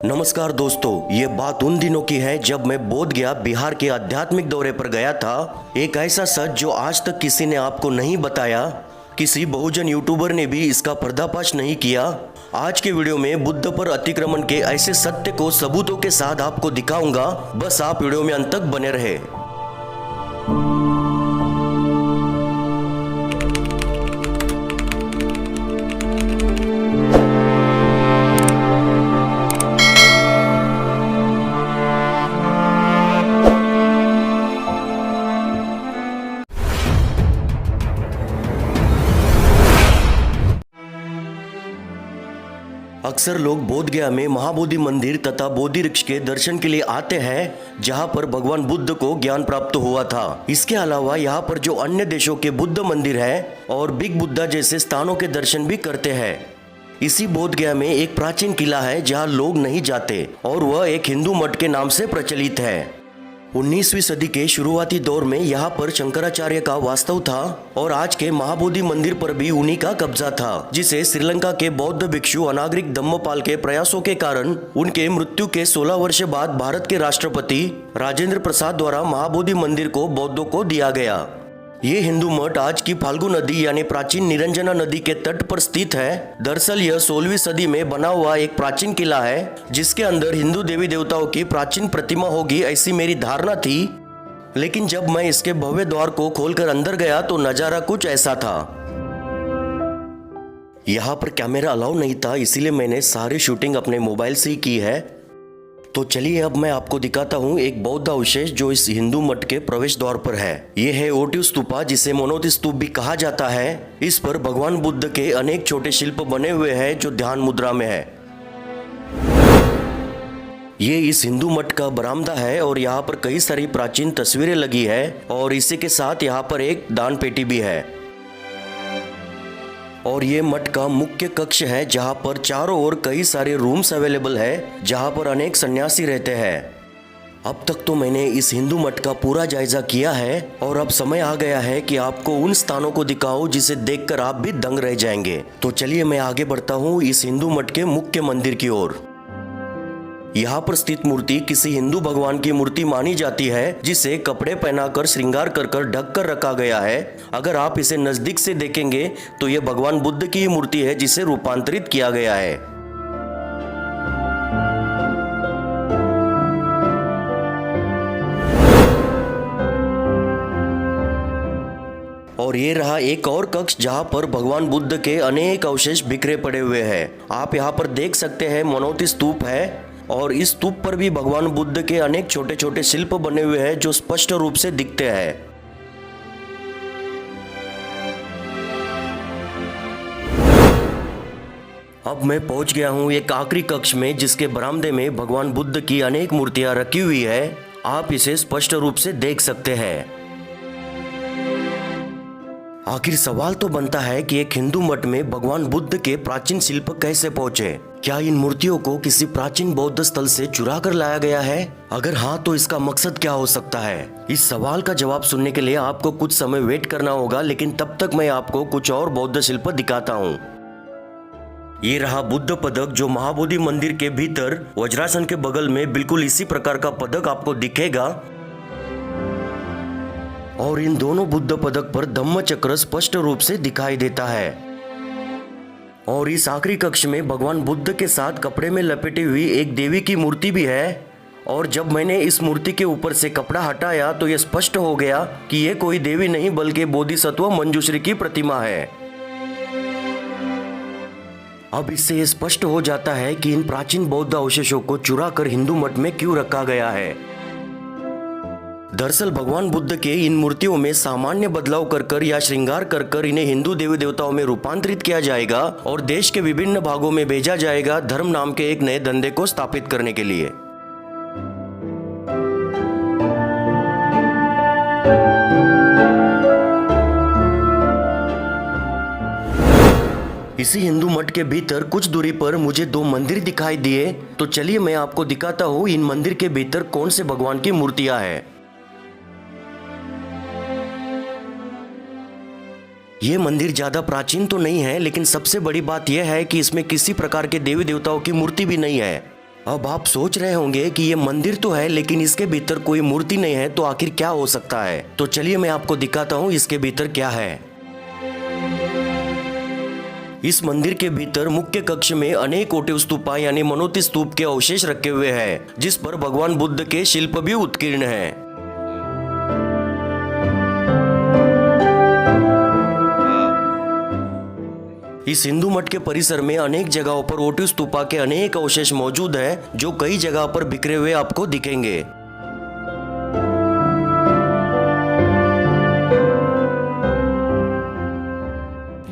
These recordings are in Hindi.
नमस्कार दोस्तों, ये बात उन दिनों की है जब मैं बोध गया बिहार के आध्यात्मिक दौरे पर गया था। एक ऐसा सच जो आज तक किसी ने आपको नहीं बताया, किसी बहुजन यूट्यूबर ने भी इसका पर्दाफाश नहीं किया। आज के वीडियो में बुद्ध पर अतिक्रमण के ऐसे सत्य को सबूतों के साथ आपको दिखाऊंगा। बस आप वीडियो में अंत तक बने रहे। अक्सर लोग बोध गया में महाबोधि मंदिर तथा बोधि वृक्ष के दर्शन के लिए आते हैं, जहां पर भगवान बुद्ध को ज्ञान प्राप्त हुआ था। इसके अलावा यहां पर जो अन्य देशों के बुद्ध मंदिर हैं और बिग बुद्धा जैसे स्थानों के दर्शन भी करते हैं। इसी बोध गया में एक प्राचीन किला है जहां लोग नहीं जाते और वह एक हिंदू मठ के नाम से प्रचलित है। 19वीं सदी के शुरुआती दौर में यहाँ पर शंकराचार्य का वास्तव था और आज के महाबोधि मंदिर पर भी उन्हीं का कब्जा था, जिसे श्रीलंका के बौद्ध भिक्षु अनागरिक धम्मपाल के प्रयासों के कारण उनके मृत्यु के 16 वर्ष बाद भारत के राष्ट्रपति राजेंद्र प्रसाद द्वारा महाबोधि मंदिर को बौद्धों को दिया गया। ये हिंदू मठ आज की फाल्गु नदी यानी प्राचीन निरंजना नदी के तट पर स्थित है। दरअसल यह 16वीं सदी में बना हुआ एक प्राचीन किला है, जिसके अंदर हिंदू देवी देवताओं की प्राचीन प्रतिमा होगी, ऐसी मेरी धारणा थी। लेकिन जब मैं इसके भव्य द्वार को खोलकर अंदर गया तो नजारा कुछ ऐसा था। यहाँ पर कैमरा अलाउ नहीं था, इसीलिए मैंने सारी शूटिंग अपने मोबाइल से ही की है। तो चलिए अब मैं आपको दिखाता हूँ एक बौद्ध अवशेष जो इस हिंदू मठ के प्रवेश द्वार पर है। ये है ओटिव स्तूपा, जिसे मनोति स्तूप भी कहा जाता है। इस पर भगवान बुद्ध के अनेक छोटे शिल्प बने हुए हैं जो ध्यान मुद्रा में है। ये इस हिंदू मठ का बरामदा है और यहाँ पर कई सारी प्राचीन तस्वीरें लगी है और इसी के साथ यहाँ पर एक दान पेटी भी है। और ये मठ का मुख्य कक्ष है जहाँ पर चारों ओर कई सारे रूम्स अवेलेबल है, जहाँ पर अनेक सन्यासी रहते हैं। अब तक तो मैंने इस हिंदू मठ का पूरा जायजा किया है और अब समय आ गया है कि आपको उन स्थानों को दिखाऊं जिसे देखकर आप भी दंग रह जाएंगे। तो चलिए मैं आगे बढ़ता हूँ इस हिंदू मठ के मुख्य मंदिर की ओर। यहाँ पर स्थित मूर्ति किसी हिंदू भगवान की मूर्ति मानी जाती है, जिसे कपड़े पहनाकर श्रृंगार कर ढक कर रखा गया है। अगर आप इसे नजदीक से देखेंगे तो यह भगवान बुद्ध की ही मूर्ति है, जिसे रूपांतरित किया गया है। और ये रहा एक और कक्ष जहाँ पर भगवान बुद्ध के अनेक अवशेष बिखरे पड़े हुए हैं। आप यहाँ पर देख सकते हैं मनोति स्तूप है और इस स्तूप पर भी भगवान बुद्ध के अनेक छोटे छोटे शिल्प बने हुए हैं जो स्पष्ट रूप से दिखते हैं। अब मैं पहुंच गया हूं एक आखिरी कक्ष में, जिसके बरामदे में भगवान बुद्ध की अनेक मूर्तियां रखी हुई है। आप इसे स्पष्ट रूप से देख सकते हैं। आखिर सवाल तो बनता है कि एक हिंदू मठ में भगवान बुद्ध के प्राचीन शिल्प कैसे पहुंचे? क्या इन मूर्तियों को किसी प्राचीन बौद्ध स्थल से चुरा कर लाया गया है? अगर हाँ तो इसका मकसद क्या हो सकता है? इस सवाल का जवाब सुनने के लिए आपको कुछ समय वेट करना होगा, लेकिन तब तक मैं आपको कुछ और बौद्ध शिल्प दिखाता हूँ। ये रहा बुद्ध पदक, जो महाबोधि मंदिर के भीतर वज्रासन के बगल में बिल्कुल इसी प्रकार का पदक आपको दिखेगा। और इन दोनों बुद्ध पदक पर धम्म चक्र स्पष्ट रूप से दिखाई देता है। और इस आखिरी कक्ष में भगवान बुद्ध के साथ कपड़े में लपेटी हुई एक देवी की मूर्ति भी है। और जब मैंने इस मूर्ति के ऊपर से कपड़ा हटाया तो यह स्पष्ट हो गया कि यह कोई देवी नहीं बल्कि बोधिसत्व मंजूश्री की प्रतिमा है। अब इससे यह स्पष्ट हो जाता है कि इन प्राचीन बौद्ध अवशेषों को चुरा कर हिंदू मठ में क्यों रखा गया है। दरअसल भगवान बुद्ध के इन मूर्तियों में सामान्य बदलाव कर या श्रृंगार कर इन्हें हिंदू देवी देवताओं में रूपांतरित किया जाएगा और देश के विभिन्न भागों में भेजा जाएगा धर्म नाम के एक नए धंधे को स्थापित करने के लिए। इसी हिंदू मठ के भीतर कुछ दूरी पर मुझे दो मंदिर दिखाई दिए। तो चलिए मैं आपको दिखाता हूँ इन मंदिर के भीतर कौन से भगवान की मूर्तियां हैं। ये मंदिर ज्यादा प्राचीन तो नहीं है, लेकिन सबसे बड़ी बात यह है कि इसमें किसी प्रकार के देवी देवताओं की मूर्ति भी नहीं है। अब आप सोच रहे होंगे कि ये मंदिर तो है लेकिन इसके भीतर कोई मूर्ति नहीं है, तो आखिर क्या हो सकता है। तो चलिए मैं आपको दिखाता हूँ इसके भीतर क्या है। इस मंदिर के भीतर मुख्य कक्ष में अनेक ओटिव स्तूपा यानी मनोति स्तूप के अवशेष रखे हुए हैं, जिस पर भगवान बुद्ध के शिल्प भी उत्कीर्ण हैं। इस हिंदू मठ के परिसर में अनेक जगहों पर ओटिव स्तूपा के अनेक अवशेष मौजूद हैं, जो कई जगह पर बिखरे हुए आपको दिखेंगे।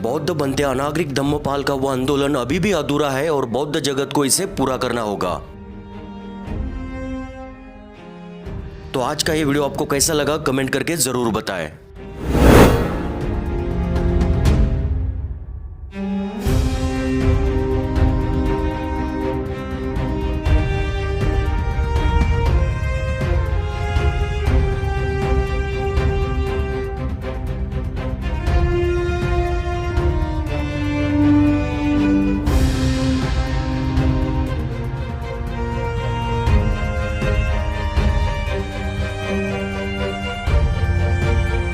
बौद्ध बनते अनागरिक धम्मपाल का वो आंदोलन अभी भी अधूरा है और बौद्ध जगत को इसे पूरा करना होगा। तो आज का ये वीडियो आपको कैसा लगा कमेंट करके जरूर बताएं।